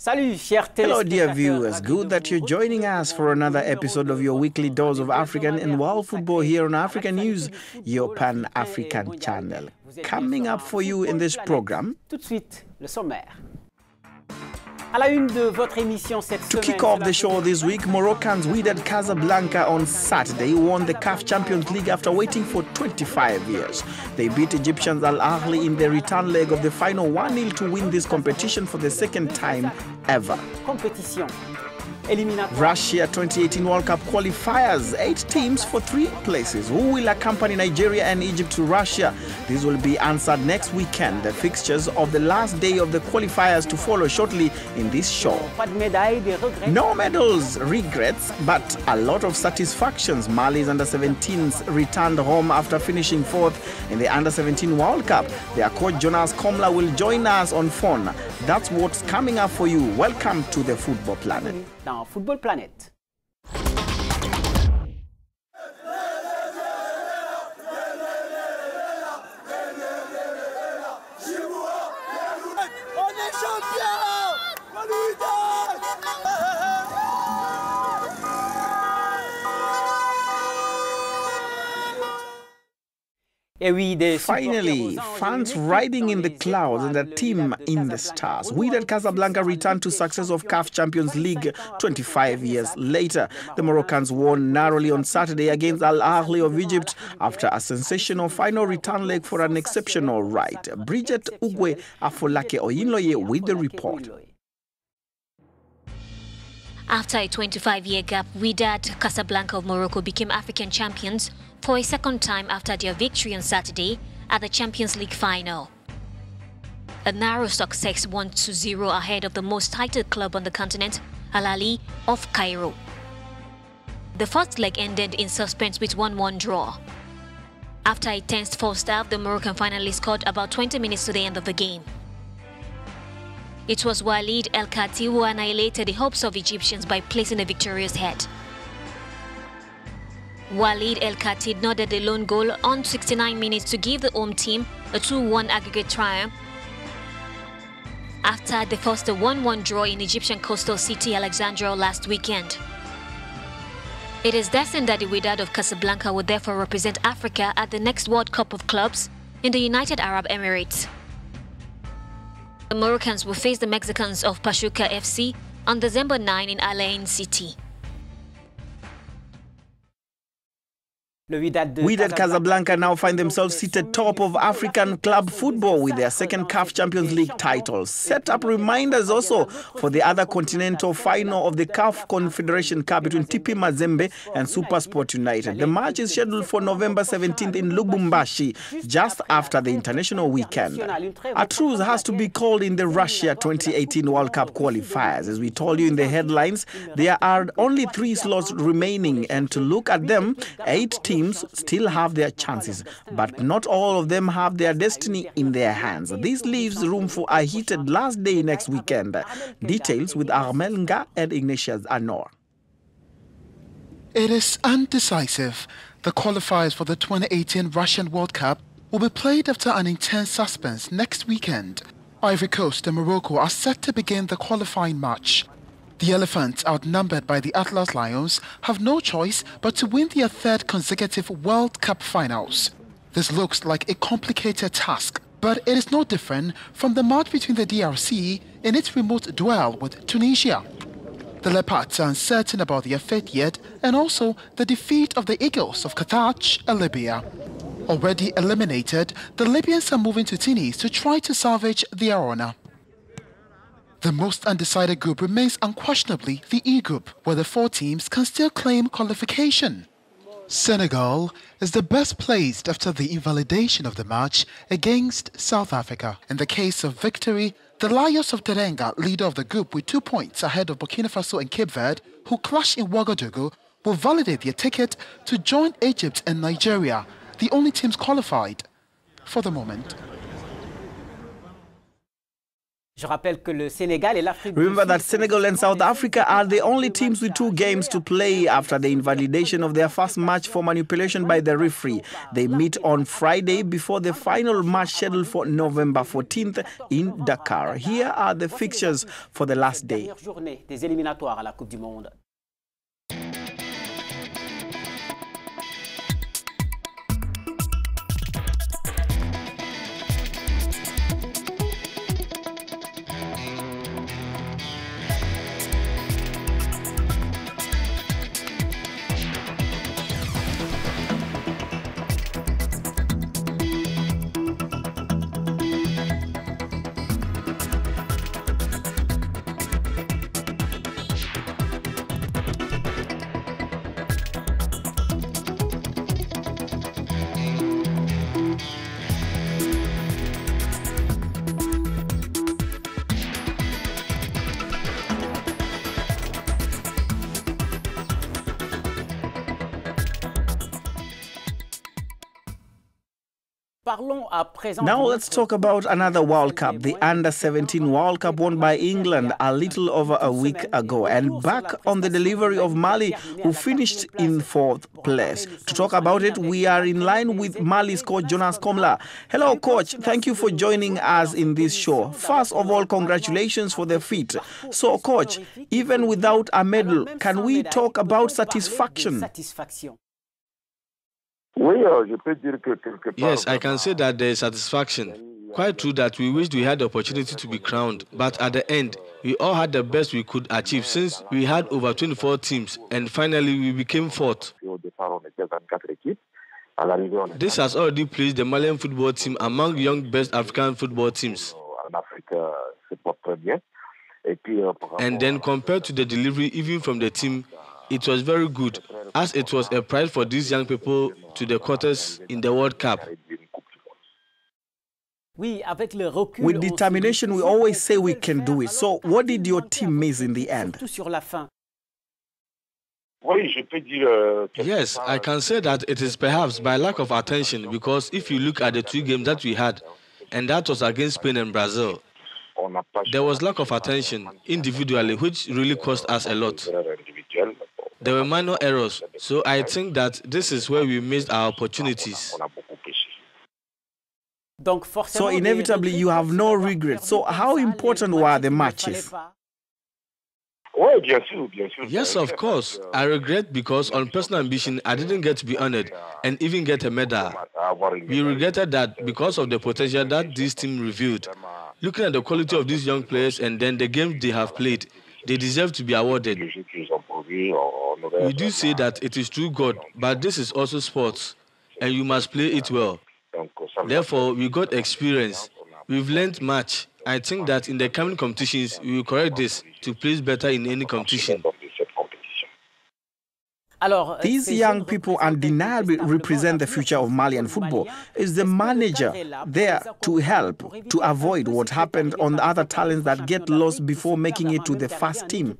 Hello, dear viewers. Good that you're joining us for another episode of your weekly dose of African and world football here on Africanews, your Pan-African channel. Coming up for you in this program, to kick off the show this week, Moroccans Wydad Casablanca on Saturday won the CAF Champions League after waiting for 25 years. They beat Egyptians Al Ahly in the return leg of the final 1-0 to win this competition for the second time ever. Russia 2018 World Cup qualifiers, 8 teams for 3 places. Who will accompany Nigeria and Egypt to Russia? This will be answered next weekend. The fixtures of the last day of the qualifiers to follow shortly in this show. No medals, regrets, but a lot of satisfactions. Mali's under-17s returned home after finishing 4th in the under-17 World Cup. Their coach Jonas Komla will join us on phone. That's what's coming up for you. Welcome to the Football Planet. Dans Football Planet. On est champion! Finally, fans riding in the clouds and the team in the stars. Wydad Casablanca returned to success of CAF Champions League 25 years later. The Moroccans won narrowly on Saturday against Al Ahly of Egypt after a sensational final return leg for an exceptional ride. Bridget Ugwe Afolake Oyinloye with the report. After a 25-year gap, Wydad Casablanca of Morocco became African champions for a second time after their victory on Saturday at the Champions League final. A narrow success 1-0 ahead of the most titled club on the continent, Al Ahly of Cairo. The first leg ended in suspense with 1-1 draw. After a tense first half, the Moroccan finally scored about 20 minutes to the end of the game. It was Wydad El Kati who annihilated the hopes of Egyptians by placing a victorious head. Wydad El Kati nodded a lone goal on 69 minutes to give the home team a 2-1 aggregate triumph after they forced a 1-1 draw in Egyptian coastal city Alexandria last weekend. It is destined that the Wydad of Casablanca will therefore represent Africa at the next World Cup of Clubs in the United Arab Emirates. The Moroccans will face the Mexicans of Pachuca FC on December 9 in Al Ain City. Wydad Casablanca now find themselves seated top of African club football with their second CAF Champions League title. Set up reminders also for the other continental final of the CAF Confederation Cup between TP Mazembe and SuperSport United. The match is scheduled for November 17th in Lubumbashi, just after the international weekend. A truce has to be called in the Russia 2018 World Cup qualifiers. As we told you in the headlines, there are only 3 slots remaining, and to look at them, 8 teams still have their chances, but not all of them have their destiny in their hands. This leaves room for a heated last day next weekend. Details with Armel Nga and Ignatius Anor. It is undecisive. The qualifiers for the 2018 Russian World Cup will be played after an intense suspense next weekend. Ivory Coast and Morocco are set to begin the qualifying match. The Elephants, outnumbered by the Atlas Lions, have no choice but to win their 3rd consecutive World Cup finals. This looks like a complicated task, but it is no different from the match between the DRC in its remote duel with Tunisia. The Leopards are uncertain about their fate yet, and also the defeat of the Eagles of Carthage and Libya. Already eliminated, the Libyans are moving to Tunis to try to salvage their honor. The most undecided group remains unquestionably the E group, where the 4 teams can still claim qualification. Senegal is the best placed after the invalidation of the match against South Africa. In the case of victory, the Lions of Teranga, leader of the group with 2 points ahead of Burkina Faso and Cape Verde, who clash in Ouagadougou, will validate their ticket to join Egypt and Nigeria, the only teams qualified for the moment. Remember that Senegal and South Africa are the only teams with 2 games to play after the invalidation of their first match for manipulation by the referee. They meet on Friday before the final match scheduled for November 14th in Dakar. Here are the fixtures for the last day. Now let's talk about another World Cup, the Under-17 World Cup won by England a little over a week ago, and back on the delivery of Mali, who finished in 4th place. To talk about it, we are in line with Mali's coach Jonas Komla. Hello coach, thank you for joining us in this show. First of all, congratulations for the feat. So coach, even without a medal, can we talk about satisfaction? Yes, I can say that there is satisfaction. Quite true that we wished we had the opportunity to be crowned, but at the end, we all had the best we could achieve since we had over 24 teams and finally we became 4th. This has already placed the Malian football team among young best African football teams. And then compared to the delivery even from the team, it was very good, as it was a pride for these young people to the quarters in the World Cup. With determination, we always say we can do it. So what did your team miss in the end? Yes, I can say that it is perhaps by lack of attention, because if you look at the 2 games that we had, and that was against Spain and Brazil, there was lack of attention individually, which really cost us a lot. There were minor errors, so I think that this is where we missed our opportunities. So inevitably you have no regrets. So how important were the matches? Yes, of course. I regret because on personal ambition, I didn't get to be honored and even get a medal. We regretted that because of the potential that this team revealed. Looking at the quality of these young players and then the games they have played, they deserve to be awarded. We do say that it is through God, but this is also sports, and you must play it well. Therefore, we got experience. We've learned much. I think that in the coming competitions, we will correct this to place better in any competition. These young people undeniably represent the future of Malian football. Is the manager there to help, to avoid what happened on the other talents that get lost before making it to the first team?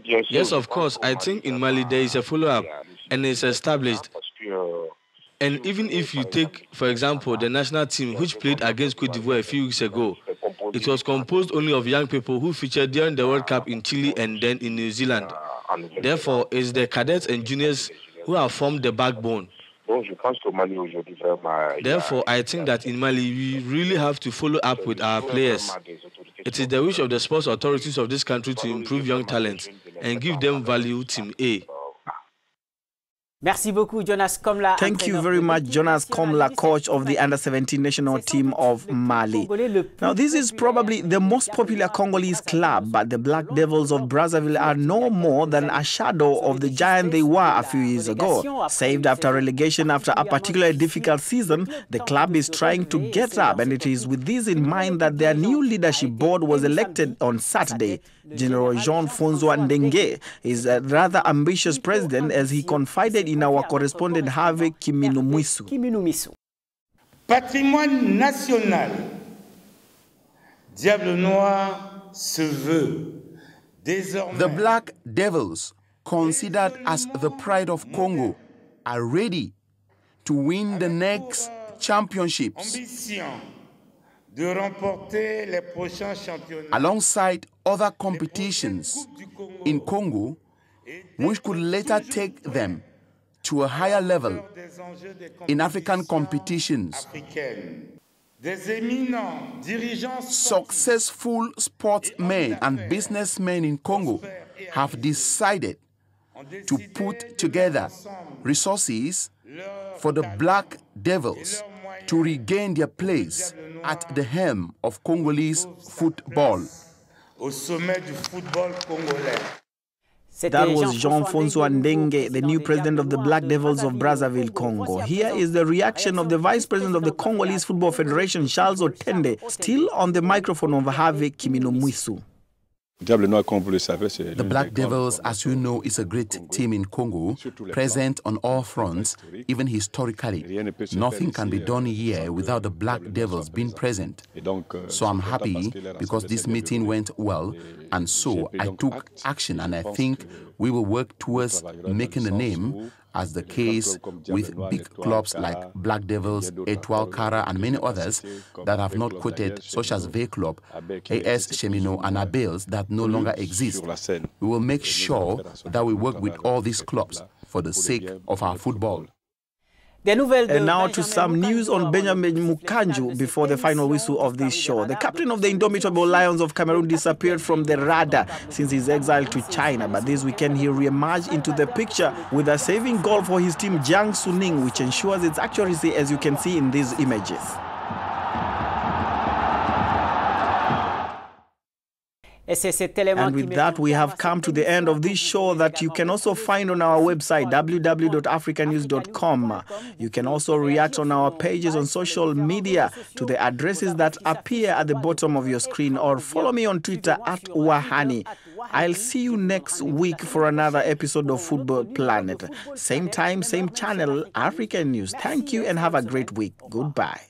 Yes, of course. I think in Mali there is a follow-up and it's established. And even if you take, for example, the national team which played against Cote d'Ivoire a few weeks ago, it was composed only of young people who featured during the World Cup in Chile and then in New Zealand. Therefore, it's the cadets and juniors who have formed the backbone. Therefore, I think that in Mali, we really have to follow up with our players. It is the wish of the sports authorities of this country to improve young talents and give them value, Team A. Thank you very much, Jonas Komla, coach of the Under-17 national team of Mali. Now, this is probably the most popular Congolese club, but the Black Devils of Brazzaville are no more than a shadow of the giant they were a few years ago. Saved after relegation after a particularly difficult season, the club is trying to get up, and it is with this in mind that their new leadership board was elected on Saturday. General Jean-François Ndenge is a rather ambitious president, as he confided in our correspondent Harvey Kiminumisu. Patrimoine national, Diable Noir se veut désormais. The Black Devils, considered as the pride of Congo, are ready to win the next championships. alongside other competitions in Congo, which could later take them to a higher level in African competitions. Successful sportsmen and businessmen in Congo have decided to put together resources for the Black Devils to regain their place at the helm of Congolese football. That was Jean-François Ndenge, the new president of the Black Devils of Brazzaville, Congo. Here is the reaction of the vice president of the Congolese Football Federation, Charles Otende, still on the microphone of Harvey Kiminomwisu. The Black Devils, as you know, is a great team in Congo, present on all fronts, even historically. Nothing can be done here without the Black Devils being present. So I'm happy because this meeting went well, and so I took action, and I think we will work towards making a name, as the case with big clubs like Black Devils, Etoile Kara, and many others that have not quoted, such as V Club, AS Cheminot, and Abels that no longer exist. We will make sure that we work with all these clubs for the sake of our football. And now to some news on Benjamin Mukanju before the final whistle of this show. The captain of the indomitable Lions of Cameroon disappeared from the radar since his exile to China, but this weekend he re-emerged into the picture with a saving goal for his team Jiang Suning, which ensures its accuracy, as you can see in these images. And with that, we have come to the end of this show that you can also find on our website, www.africanews.com. You can also react on our pages on social media to the addresses that appear at the bottom of your screen, or follow me on Twitter @Wahani. I'll see you next week for another episode of Football Planet. Same time, same channel, African News. Thank you and have a great week. Goodbye.